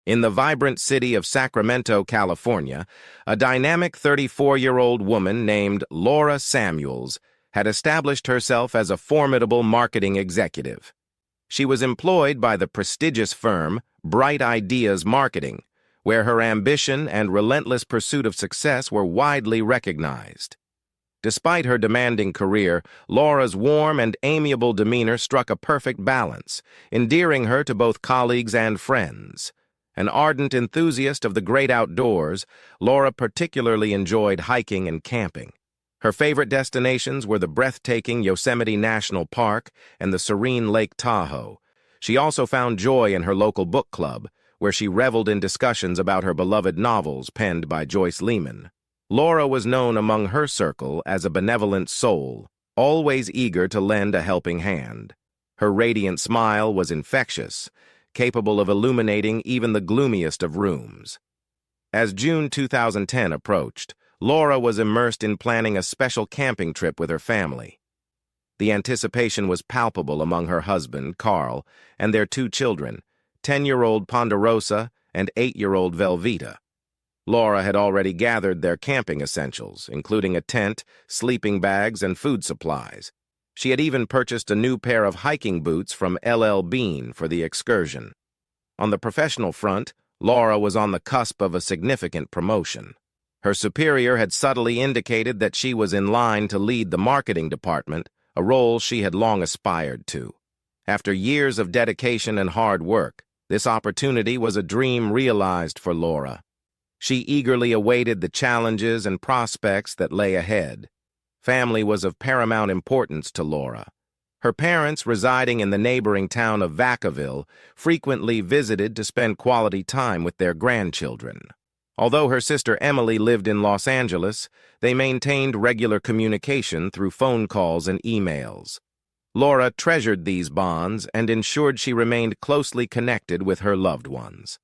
In the vibrant city of Sacramento, California, a dynamic 34-year-old woman named Laura Samuels had established herself as a formidable marketing executive. She was employed by the prestigious firm Bright Ideas Marketing, where her ambition and relentless pursuit of success were widely recognized. Despite her demanding career, Laura's warm and amiable demeanor struck a perfect balance, endearing her to both colleagues and friends. An ardent enthusiast of the great outdoors, Laura particularly enjoyed hiking and camping. Her favorite destinations were the breathtaking Yosemite National Park and the serene Lake Tahoe. She also found joy in her local book club, where she reveled in discussions about her beloved novels penned by Joyce Lehman. Laura was known among her circle as a benevolent soul, always eager to lend a helping hand. Her radiant smile was infectious, capable of illuminating even the gloomiest of rooms. As June 2010 approached, Laura was immersed in planning a special camping trip with her family. The anticipation was palpable among her husband, Carl, and their two children, 10-year-old Ponderosa and 8-year-old Velveeta. Laura had already gathered their camping essentials, including a tent, sleeping bags, and food supplies. She had even purchased a new pair of hiking boots from LL Bean for the excursion. On the professional front, Laura was on the cusp of a significant promotion. Her superior had subtly indicated that she was in line to lead the marketing department, a role she had long aspired to. After years of dedication and hard work, this opportunity was a dream realized for Laura. She eagerly awaited the challenges and prospects that lay ahead. Family was of paramount importance to Laura. Her parents, residing in the neighboring town of Vacaville, frequently visited to spend quality time with their grandchildren. Although her sister Emily lived in Los Angeles, they maintained regular communication through phone calls and emails. Laura treasured these bonds and ensured she remained closely connected with her loved ones.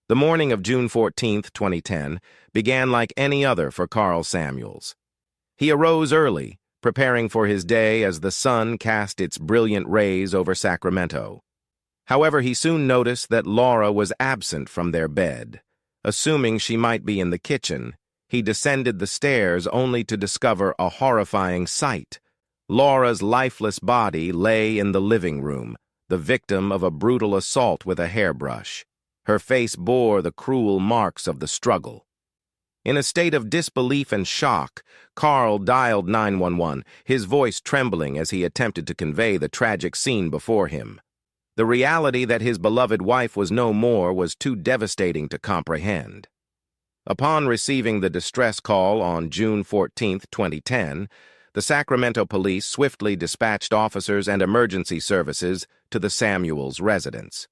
The morning of June 14, 2010, began like any other for Carl Samuels. He arose early, preparing for his day as the sun cast its brilliant rays over Sacramento. However, he soon noticed that Laura was absent from their bed. Assuming she might be in the kitchen, he descended the stairs only to discover a horrifying sight. Laura's lifeless body lay in the living room, the victim of a brutal assault with a hairbrush. Her face bore the cruel marks of the struggle. In a state of disbelief and shock, Carl dialed 911, his voice trembling as he attempted to convey the tragic scene before him. The reality that his beloved wife was no more was too devastating to comprehend. Upon receiving the distress call on June 14, 2010, the Sacramento police swiftly dispatched officers and emergency services to the Samuels residence.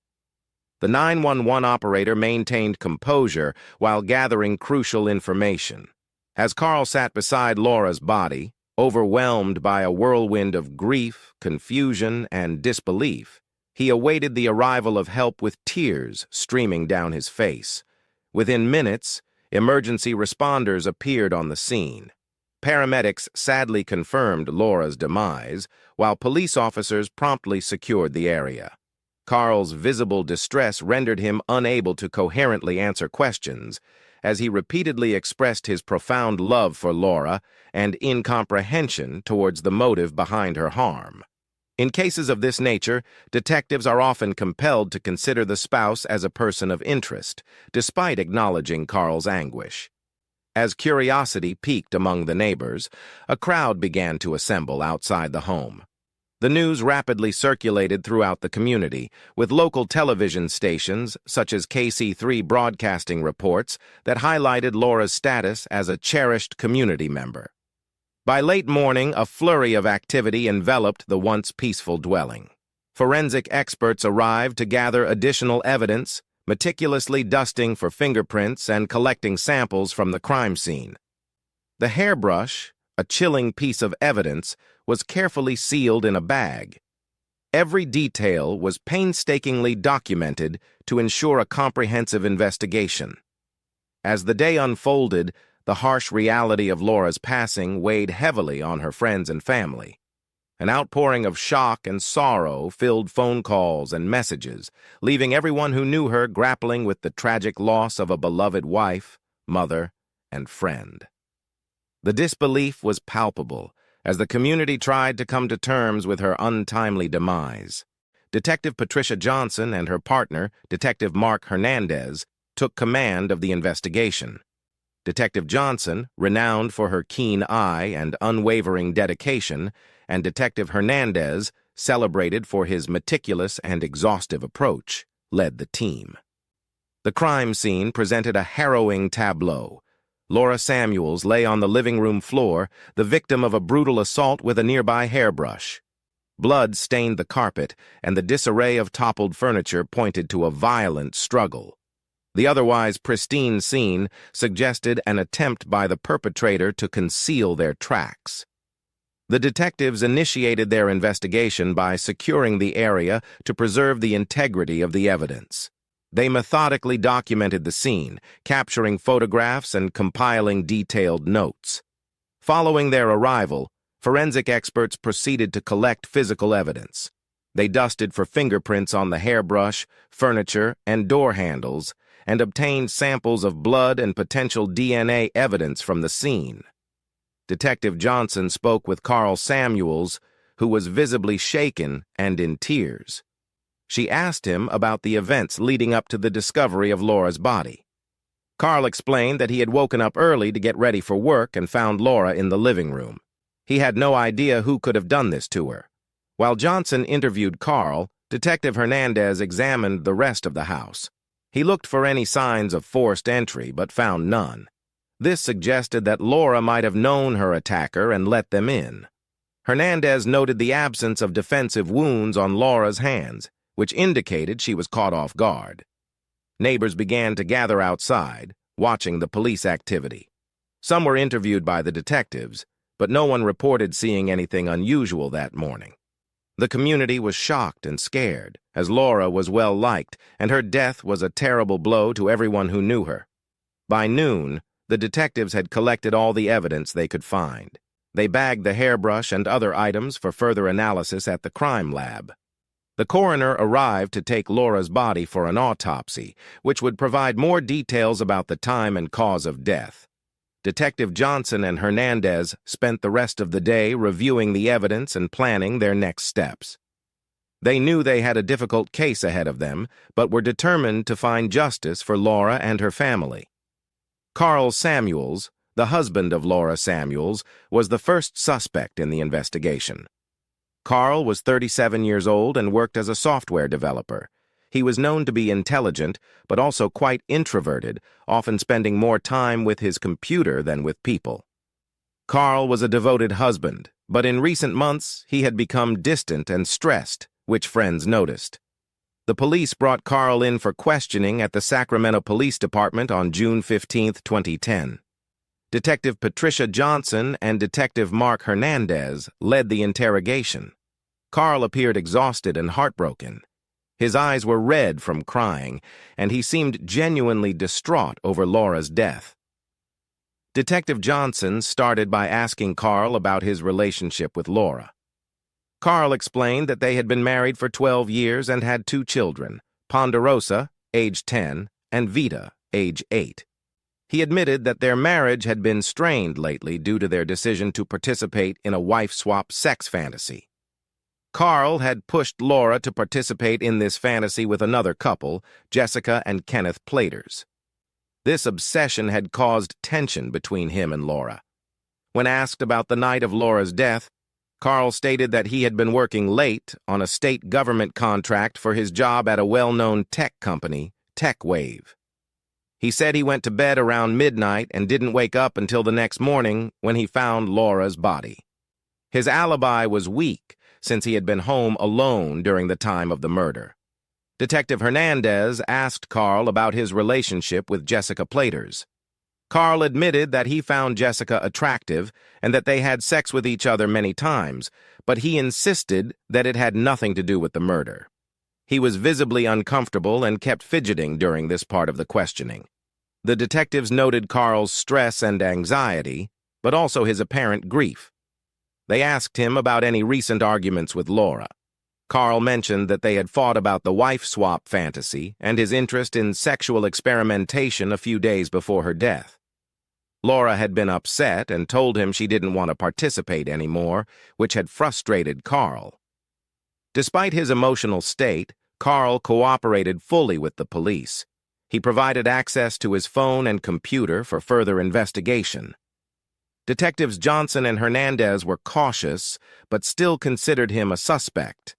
The 911 operator maintained composure while gathering crucial information. As Carl sat beside Laura's body, overwhelmed by a whirlwind of grief, confusion, and disbelief, he awaited the arrival of help with tears streaming down his face. Within minutes, emergency responders appeared on the scene. Paramedics sadly confirmed Laura's demise, while police officers promptly secured the area. Carl's visible distress rendered him unable to coherently answer questions, as he repeatedly expressed his profound love for Laura and incomprehension towards the motive behind her harm. In cases of this nature, detectives are often compelled to consider the spouse as a person of interest, despite acknowledging Carl's anguish. As curiosity piqued among the neighbors, a crowd began to assemble outside the home. The news rapidly circulated throughout the community, with local television stations, such as KC3 broadcasting reports that highlighted Laura's status as a cherished community member. By late morning, a flurry of activity enveloped the once peaceful dwelling. Forensic experts arrived to gather additional evidence, meticulously dusting for fingerprints and collecting samples from the crime scene. The hairbrush, a chilling piece of evidence, was carefully sealed in a bag. Every detail was painstakingly documented to ensure a comprehensive investigation. As the day unfolded, the harsh reality of Laura's passing weighed heavily on her friends and family. An outpouring of shock and sorrow filled phone calls and messages, leaving everyone who knew her grappling with the tragic loss of a beloved wife, mother, and friend. The disbelief was palpable as the community tried to come to terms with her untimely demise. Detective Patricia Johnson and her partner, Detective Mark Hernandez, took command of the investigation. Detective Johnson, renowned for her keen eye and unwavering dedication, and Detective Hernandez, celebrated for his meticulous and exhaustive approach, led the team. The crime scene presented a harrowing tableau. Laura Samuels lay on the living room floor, the victim of a brutal assault with a nearby hairbrush. Blood stained the carpet, and the disarray of toppled furniture pointed to a violent struggle. The otherwise pristine scene suggested an attempt by the perpetrator to conceal their tracks. The detectives initiated their investigation by securing the area to preserve the integrity of the evidence. They methodically documented the scene, capturing photographs and compiling detailed notes. Following their arrival, forensic experts proceeded to collect physical evidence. They dusted for fingerprints on the hairbrush, furniture, and door handles, and obtained samples of blood and potential DNA evidence from the scene. Detective Johnson spoke with Carl Samuels, who was visibly shaken and in tears. She asked him about the events leading up to the discovery of Laura's body. Carl explained that he had woken up early to get ready for work and found Laura in the living room. He had no idea who could have done this to her. While Johnson interviewed Carl, Detective Hernandez examined the rest of the house. He looked for any signs of forced entry, but found none. This suggested that Laura might have known her attacker and let them in. Hernandez noted the absence of defensive wounds on Laura's hands, which indicated she was caught off guard. Neighbors began to gather outside, watching the police activity. Some were interviewed by the detectives, but no one reported seeing anything unusual that morning. The community was shocked and scared, as Laura was well-liked, and her death was a terrible blow to everyone who knew her. By noon, the detectives had collected all the evidence they could find. They bagged the hairbrush and other items for further analysis at the crime lab. The coroner arrived to take Laura's body for an autopsy, which would provide more details about the time and cause of death. Detective Johnson and Hernandez spent the rest of the day reviewing the evidence and planning their next steps. They knew they had a difficult case ahead of them, but were determined to find justice for Laura and her family. Carl Samuels, the husband of Laura Samuels, was the first suspect in the investigation. Carl was 37 years old and worked as a software developer. He was known to be intelligent, but also quite introverted, often spending more time with his computer than with people. Carl was a devoted husband, but in recent months he had become distant and stressed, which friends noticed. The police brought Carl in for questioning at the Sacramento Police Department on June 15, 2010. Detective Patricia Johnson and Detective Mark Hernandez led the interrogation. Carl appeared exhausted and heartbroken. His eyes were red from crying, and he seemed genuinely distraught over Laura's death. Detective Johnson started by asking Carl about his relationship with Laura. Carl explained that they had been married for 12 years and had 2 children, Ponderosa, age 10, and Vita, age 8. He admitted that their marriage had been strained lately due to their decision to participate in a wife-swap sex fantasy. Carl had pushed Laura to participate in this fantasy with another couple, Jessica and Kenneth Platers. This obsession had caused tension between him and Laura. When asked about the night of Laura's death, Carl stated that he had been working late on a state government contract for his job at a well-known tech company, TechWave. He said he went to bed around midnight and didn't wake up until the next morning when he found Laura's body. His alibi was weak, since he had been home alone during the time of the murder. Detective Hernandez asked Carl about his relationship with Jessica Platers. Carl admitted that he found Jessica attractive and that they had sex with each other many times, but he insisted that it had nothing to do with the murder. He was visibly uncomfortable and kept fidgeting during this part of the questioning. The detectives noted Carl's stress and anxiety, but also his apparent grief. They asked him about any recent arguments with Laura. Carl mentioned that they had fought about the wife swap fantasy and his interest in sexual experimentation a few days before her death. Laura had been upset and told him she didn't want to participate anymore, which had frustrated Carl. Despite his emotional state, Carl cooperated fully with the police. He provided access to his phone and computer for further investigation. Detectives Johnson and Hernandez were cautious, but still considered him a suspect.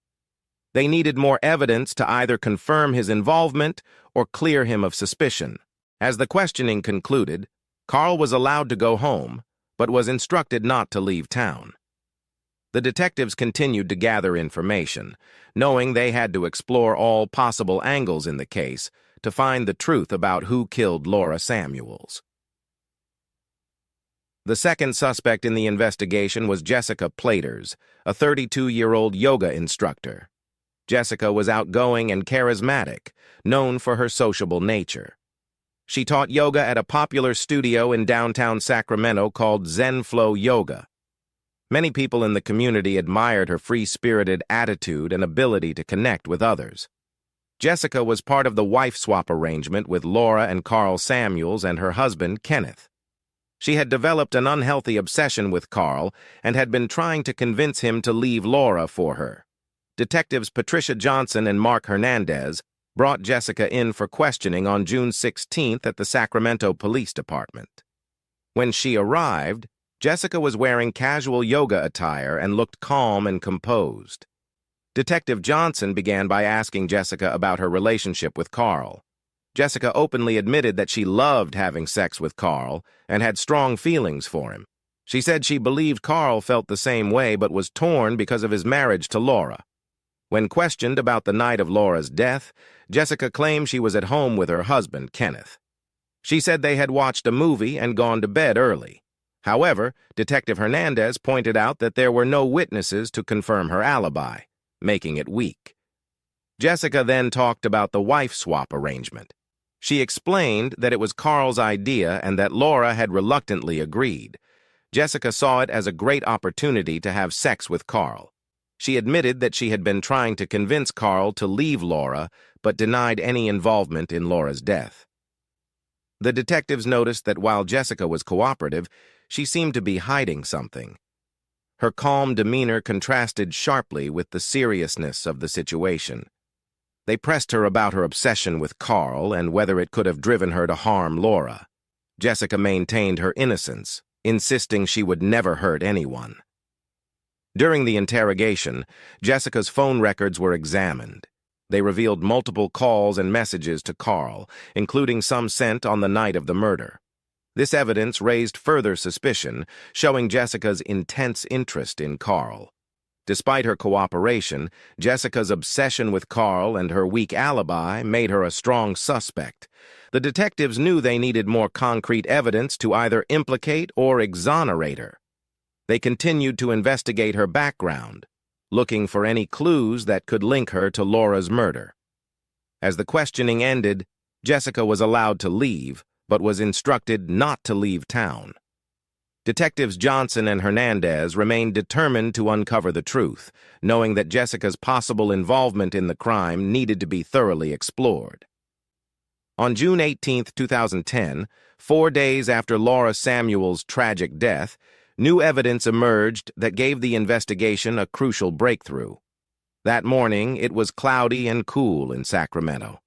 They needed more evidence to either confirm his involvement or clear him of suspicion. As the questioning concluded, Carl was allowed to go home, but was instructed not to leave town. The detectives continued to gather information, knowing they had to explore all possible angles in the case to find the truth about who killed Laura Samuels. The second suspect in the investigation was Jessica Platers, a 32-year-old yoga instructor. Jessica was outgoing and charismatic, known for her sociable nature. She taught yoga at a popular studio in downtown Sacramento called ZenFlow Yoga. Many people in the community admired her free-spirited attitude and ability to connect with others. Jessica was part of the wife swap arrangement with Laura and Carl Samuels and her husband, Kenneth. She had developed an unhealthy obsession with Carl and had been trying to convince him to leave Laura for her. Detectives Patricia Johnson and Mark Hernandez brought Jessica in for questioning on June 16th at the Sacramento Police Department. When she arrived, Jessica was wearing casual yoga attire and looked calm and composed. Detective Johnson began by asking Jessica about her relationship with Carl. Jessica openly admitted that she loved having sex with Carl and had strong feelings for him. She said she believed Carl felt the same way but was torn because of his marriage to Laura. When questioned about the night of Laura's death, Jessica claimed she was at home with her husband, Kenneth. She said they had watched a movie and gone to bed early. However, Detective Hernandez pointed out that there were no witnesses to confirm her alibi, making it weak. Jessica then talked about the wife swap arrangement. She explained that it was Carl's idea and that Laura had reluctantly agreed. Jessica saw it as a great opportunity to have sex with Carl. She admitted that she had been trying to convince Carl to leave Laura, but denied any involvement in Laura's death. The detectives noticed that while Jessica was cooperative, she seemed to be hiding something. Her calm demeanor contrasted sharply with the seriousness of the situation. They pressed her about her obsession with Carl and whether it could have driven her to harm Laura. Jessica maintained her innocence, insisting she would never hurt anyone. During the interrogation, Jessica's phone records were examined. They revealed multiple calls and messages to Carl, including some sent on the night of the murder. This evidence raised further suspicion, showing Jessica's intense interest in Carl. Despite her cooperation, Jessica's obsession with Carl and her weak alibi made her a strong suspect. The detectives knew they needed more concrete evidence to either implicate or exonerate her. They continued to investigate her background, looking for any clues that could link her to Laura's murder. As the questioning ended, Jessica was allowed to leave, but was instructed not to leave town. Detectives Johnson and Hernandez remained determined to uncover the truth, knowing that Jessica's possible involvement in the crime needed to be thoroughly explored. On June 18, 2010, 4 days after Laura Samuels' tragic death, new evidence emerged that gave the investigation a crucial breakthrough. That morning, it was cloudy and cool in Sacramento.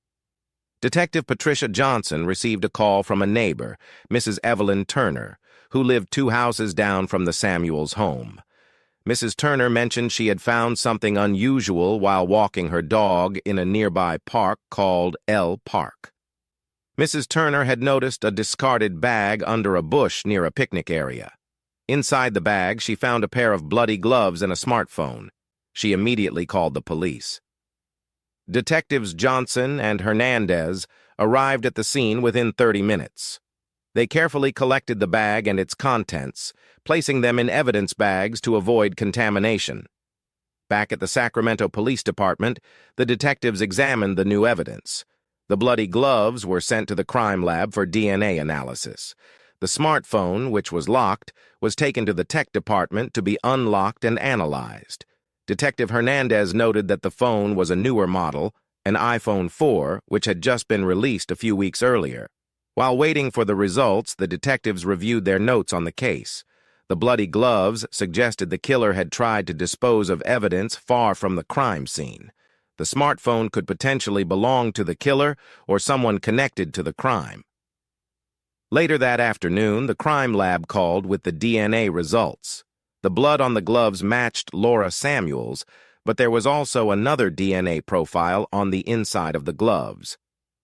Detective Patricia Johnson received a call from a neighbor, Mrs. Evelyn Turner, who lived 2 houses down from the Samuels' home. Mrs. Turner mentioned she had found something unusual while walking her dog in a nearby park called L Park. Mrs. Turner had noticed a discarded bag under a bush near a picnic area. Inside the bag, she found a pair of bloody gloves and a smartphone. She immediately called the police. Detectives Johnson and Hernandez arrived at the scene within 30 minutes. They carefully collected the bag and its contents, placing them in evidence bags to avoid contamination. Back at the Sacramento Police Department, the detectives examined the new evidence. The bloody gloves were sent to the crime lab for DNA analysis. The smartphone, which was locked, was taken to the tech department to be unlocked and analyzed. Detective Hernandez noted that the phone was a newer model, an iPhone 4, which had just been released a few weeks earlier. While waiting for the results, the detectives reviewed their notes on the case. The bloody gloves suggested the killer had tried to dispose of evidence far from the crime scene. The smartphone could potentially belong to the killer or someone connected to the crime. Later that afternoon, the crime lab called with the DNA results. The blood on the gloves matched Laura Samuels, but there was also another DNA profile on the inside of the gloves.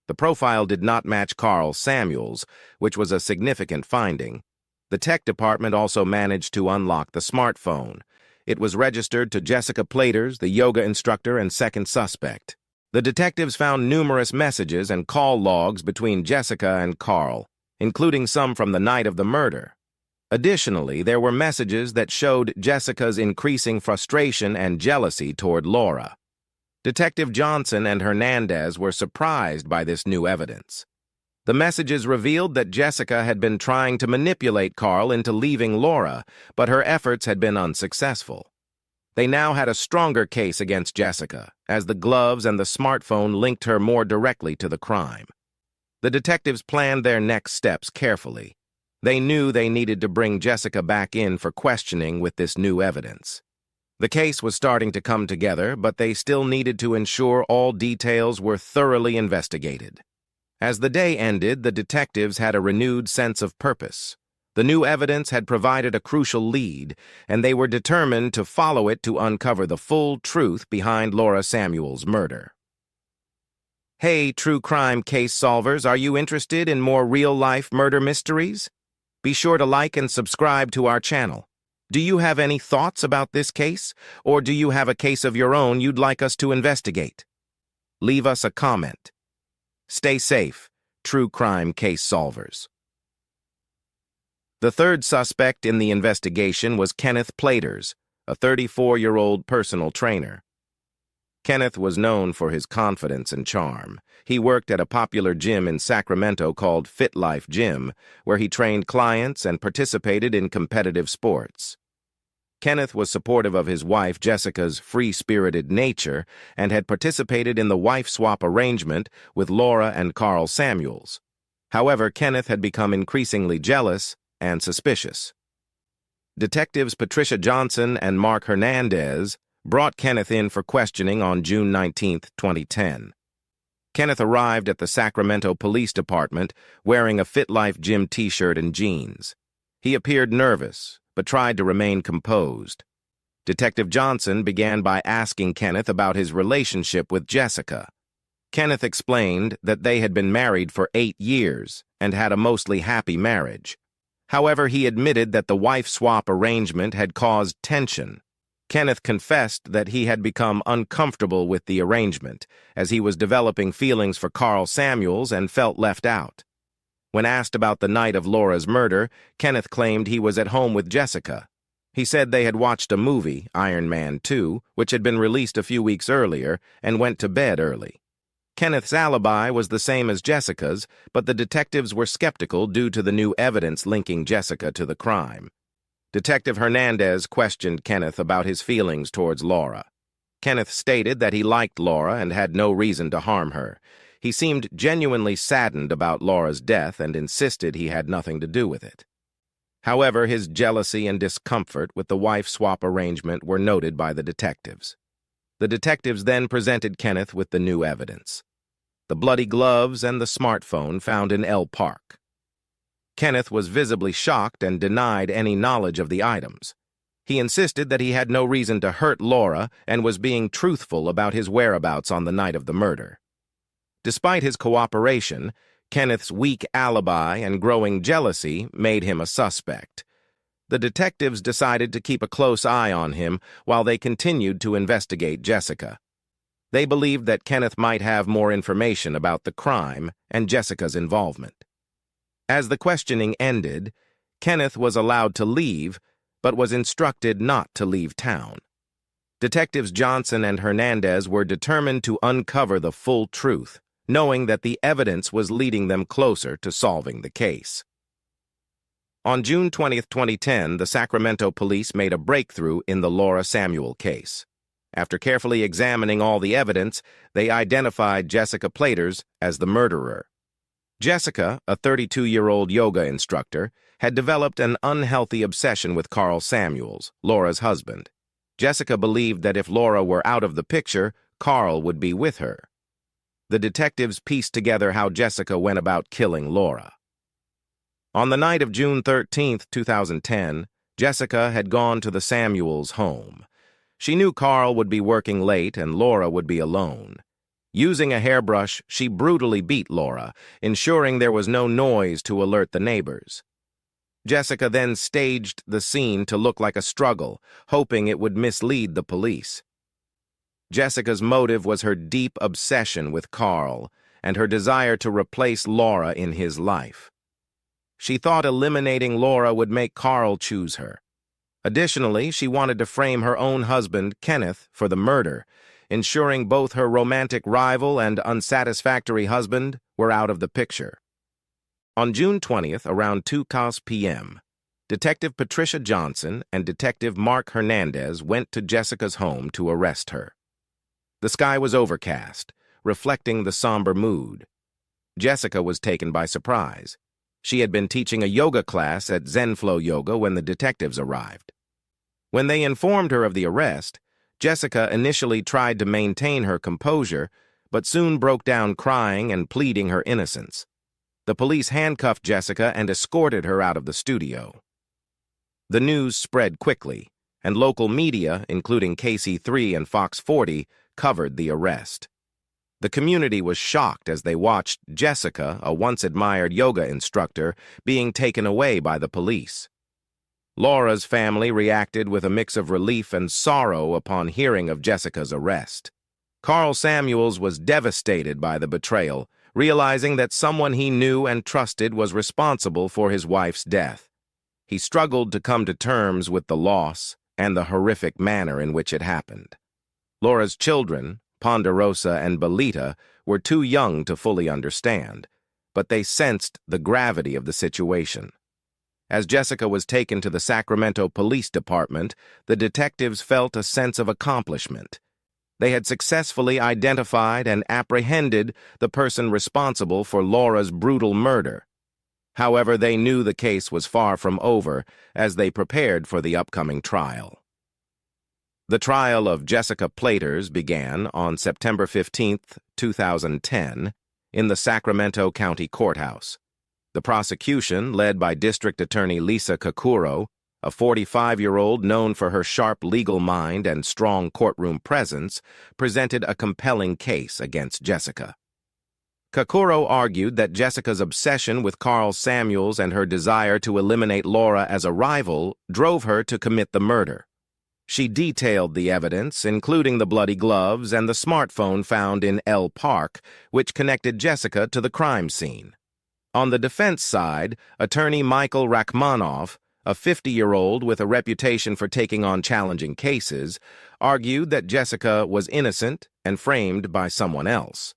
The profile did not match Carl Samuels, which was a significant finding. The tech department also managed to unlock the smartphone. It was registered to Jessica Platers, the yoga instructor and second suspect. The detectives found numerous messages and call logs between Jessica and Carl, including some from the night of the murder. Additionally, there were messages that showed Jessica's increasing frustration and jealousy toward Laura. Detective Johnson and Hernandez were surprised by this new evidence. The messages revealed that Jessica had been trying to manipulate Carl into leaving Laura, but her efforts had been unsuccessful. They now had a stronger case against Jessica, as the gloves and the smartphone linked her more directly to the crime. The detectives planned their next steps carefully. They knew they needed to bring Jessica back in for questioning with this new evidence. The case was starting to come together, but they still needed to ensure all details were thoroughly investigated. As the day ended, the detectives had a renewed sense of purpose. The new evidence had provided a crucial lead, and they were determined to follow it to uncover the full truth behind Laura Samuels' murder. Hey, true crime case solvers, are you interested in more real-life murder mysteries? Be sure to like and subscribe to our channel. Do you have any thoughts about this case, or do you have a case of your own you'd like us to investigate? Leave us a comment. Stay safe, true crime case solvers. The third suspect in the investigation was Kenneth Platers, a 34-year-old personal trainer. Kenneth was known for his confidence and charm. He worked at a popular gym in Sacramento called Fit Life Gym, where he trained clients and participated in competitive sports. Kenneth was supportive of his wife Jessica's free-spirited nature and had participated in the wife swap arrangement with Laura and Carl Samuels. However, Kenneth had become increasingly jealous and suspicious. Detectives Patricia Johnson and Mark Hernandez brought Kenneth in for questioning on June 19, 2010. Kenneth arrived at the Sacramento Police Department wearing a Fit Life Gym t-shirt and jeans. He appeared nervous, but tried to remain composed. Detective Johnson began by asking Kenneth about his relationship with Jessica. Kenneth explained that they had been married for 8 years and had a mostly happy marriage. However, he admitted that the wife swap arrangement had caused tension. Kenneth confessed that he had become uncomfortable with the arrangement, as he was developing feelings for Carl Samuels and felt left out. When asked about the night of Laura's murder, Kenneth claimed he was at home with Jessica. He said they had watched a movie, Iron Man 2, which had been released a few weeks earlier, and went to bed early. Kenneth's alibi was the same as Jessica's, but the detectives were skeptical due to the new evidence linking Jessica to the crime. Detective Hernandez questioned Kenneth about his feelings towards Laura. Kenneth stated that he liked Laura and had no reason to harm her. He seemed genuinely saddened about Laura's death and insisted he had nothing to do with it. However, his jealousy and discomfort with the wife swap arrangement were noted by the detectives. The detectives then presented Kenneth with the new evidence: the bloody gloves and the smartphone found in El Park. Kenneth was visibly shocked and denied any knowledge of the items. He insisted that he had no reason to hurt Laura and was being truthful about his whereabouts on the night of the murder. Despite his cooperation, Kenneth's weak alibi and growing jealousy made him a suspect. The detectives decided to keep a close eye on him while they continued to investigate Jessica. They believed that Kenneth might have more information about the crime and Jessica's involvement. As the questioning ended, Kenneth was allowed to leave, but was instructed not to leave town. Detectives Johnson and Hernandez were determined to uncover the full truth, knowing that the evidence was leading them closer to solving the case. On June 20, 2010, the Sacramento police made a breakthrough in the Laura Samuel case. After carefully examining all the evidence, they identified Jessica Platers as the murderer. Jessica, a 32-year-old yoga instructor, had developed an unhealthy obsession with Carl Samuels, Laura's husband. Jessica believed that if Laura were out of the picture, Carl would be with her. The detectives pieced together how Jessica went about killing Laura. On the night of June 13, 2010, Jessica had gone to the Samuels' home. She knew Carl would be working late and Laura would be alone. Using a hairbrush, she brutally beat Laura, ensuring there was no noise to alert the neighbors. Jessica then staged the scene to look like a struggle, hoping it would mislead the police. Jessica's motive was her deep obsession with Carl and her desire to replace Laura in his life. She thought eliminating Laura would make Carl choose her. Additionally, she wanted to frame her own husband, Kenneth, for the murder, ensuring both her romantic rival and unsatisfactory husband were out of the picture. On June 20th, around 2:00 p.m., Detective Patricia Johnson and Detective Mark Hernandez went to Jessica's home to arrest her. The sky was overcast, reflecting the somber mood. Jessica was taken by surprise. She had been teaching a yoga class at Zenflow Yoga when the detectives arrived. When they informed her of the arrest, Jessica initially tried to maintain her composure, but soon broke down crying and pleading her innocence. The police handcuffed Jessica and escorted her out of the studio. The news spread quickly, and local media, including KC3 and Fox 40, covered the arrest. The community was shocked as they watched Jessica, a once-admired yoga instructor, being taken away by the police. Laura's family reacted with a mix of relief and sorrow upon hearing of Jessica's arrest. Carl Samuels was devastated by the betrayal, realizing that someone he knew and trusted was responsible for his wife's death. He struggled to come to terms with the loss and the horrific manner in which it happened. Laura's children, Ponderosa and Belita, were too young to fully understand, but they sensed the gravity of the situation. As Jessica was taken to the Sacramento Police Department, the detectives felt a sense of accomplishment. They had successfully identified and apprehended the person responsible for Laura's brutal murder. However, they knew the case was far from over as they prepared for the upcoming trial. The trial of Jessica Platers began on September 15, 2010, in the Sacramento County Courthouse. The prosecution, led by District Attorney Lisa Kakuro, a 45-year-old known for her sharp legal mind and strong courtroom presence, presented a compelling case against Jessica. Kakuro argued that Jessica's obsession with Carl Samuels and her desire to eliminate Laura as a rival drove her to commit the murder. She detailed the evidence, including the bloody gloves and the smartphone found in El Park, which connected Jessica to the crime scene. On the defense side, attorney Michael Rachmaninoff, a 50-year-old with a reputation for taking on challenging cases, argued that Jessica was innocent and framed by someone else.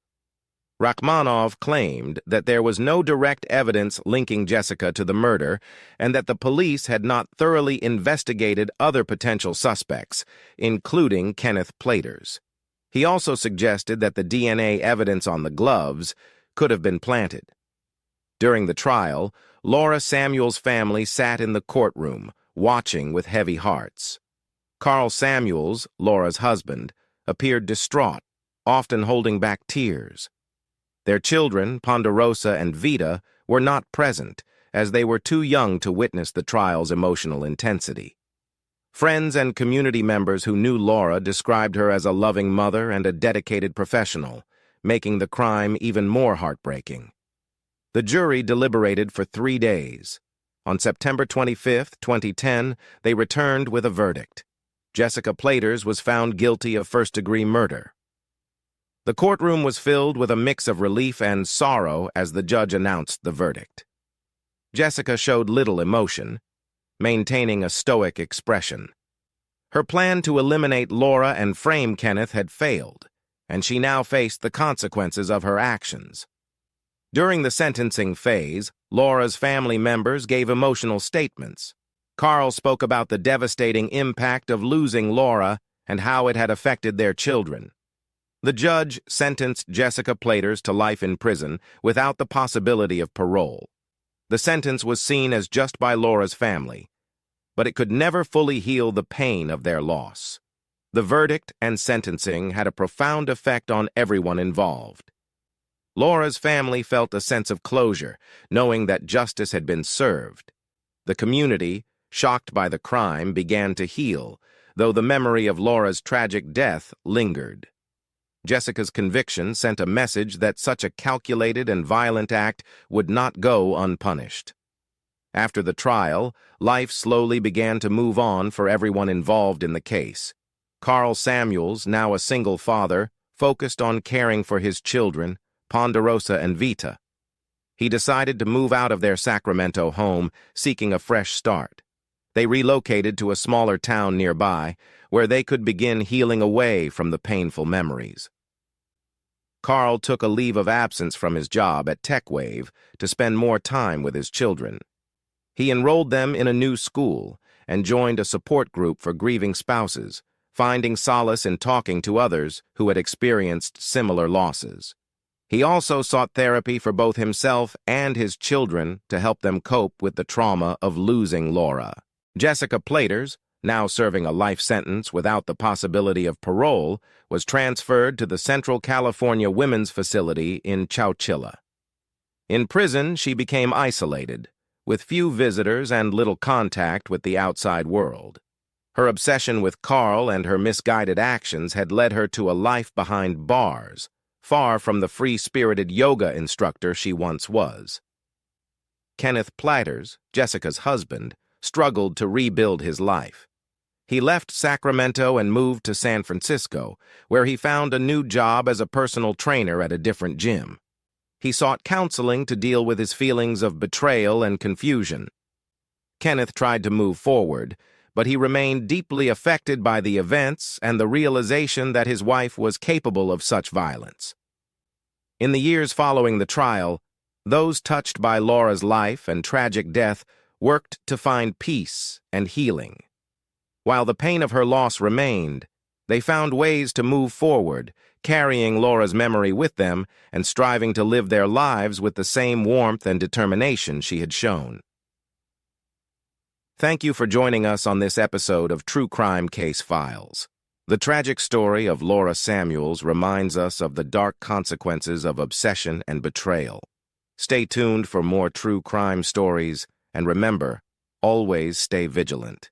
Rachmaninoff claimed that there was no direct evidence linking Jessica to the murder and that the police had not thoroughly investigated other potential suspects, including Kenneth Platers. He also suggested that the DNA evidence on the gloves could have been planted. During the trial, Laura Samuels' family sat in the courtroom, watching with heavy hearts. Carl Samuels, Laura's husband, appeared distraught, often holding back tears. Their children, Ponderosa and Vita, were not present, as they were too young to witness the trial's emotional intensity. Friends and community members who knew Laura described her as a loving mother and a dedicated professional, making the crime even more heartbreaking. The jury deliberated for 3 days. On September 25, 2010, they returned with a verdict. Jessica Platers was found guilty of first-degree murder. The courtroom was filled with a mix of relief and sorrow as the judge announced the verdict. Jessica showed little emotion, maintaining a stoic expression. Her plan to eliminate Laura and frame Kenneth had failed, and she now faced the consequences of her actions. During the sentencing phase, Laura's family members gave emotional statements. Carl spoke about the devastating impact of losing Laura and how it had affected their children. The judge sentenced Jessica Platers to life in prison without the possibility of parole. The sentence was seen as just by Laura's family, but it could never fully heal the pain of their loss. The verdict and sentencing had a profound effect on everyone involved. Laura's family felt a sense of closure, knowing that justice had been served. The community, shocked by the crime, began to heal, though the memory of Laura's tragic death lingered. Jessica's conviction sent a message that such a calculated and violent act would not go unpunished. After the trial, life slowly began to move on for everyone involved in the case. Carl Samuels, now a single father, focused on caring for his children, Ponderosa and Vita. He decided to move out of their Sacramento home, seeking a fresh start. They relocated to a smaller town nearby, where they could begin healing away from the painful memories. Carl took a leave of absence from his job at TechWave to spend more time with his children. He enrolled them in a new school and joined a support group for grieving spouses, finding solace in talking to others who had experienced similar losses. He also sought therapy for both himself and his children to help them cope with the trauma of losing Laura. Jessica Platers, now serving a life sentence without the possibility of parole, was transferred to the Central California Women's Facility in Chowchilla. In prison, she became isolated, with few visitors and little contact with the outside world. Her obsession with Carl and her misguided actions had led her to a life behind bars, far from the free-spirited yoga instructor she once was. Kenneth Platers, Jessica's husband, struggled to rebuild his life. He left Sacramento and moved to San Francisco, where he found a new job as a personal trainer at a different gym. He sought counseling to deal with his feelings of betrayal and confusion. Kenneth tried to move forward, but he remained deeply affected by the events and the realization that his wife was capable of such violence. In the years following the trial, those touched by Laura's life and tragic death worked to find peace and healing. While the pain of her loss remained, they found ways to move forward, carrying Laura's memory with them and striving to live their lives with the same warmth and determination she had shown. Thank you for joining us on this episode of True Crime Case Files. The tragic story of Laura Samuels reminds us of the dark consequences of obsession and betrayal. Stay tuned for more true crime stories, and remember, always stay vigilant.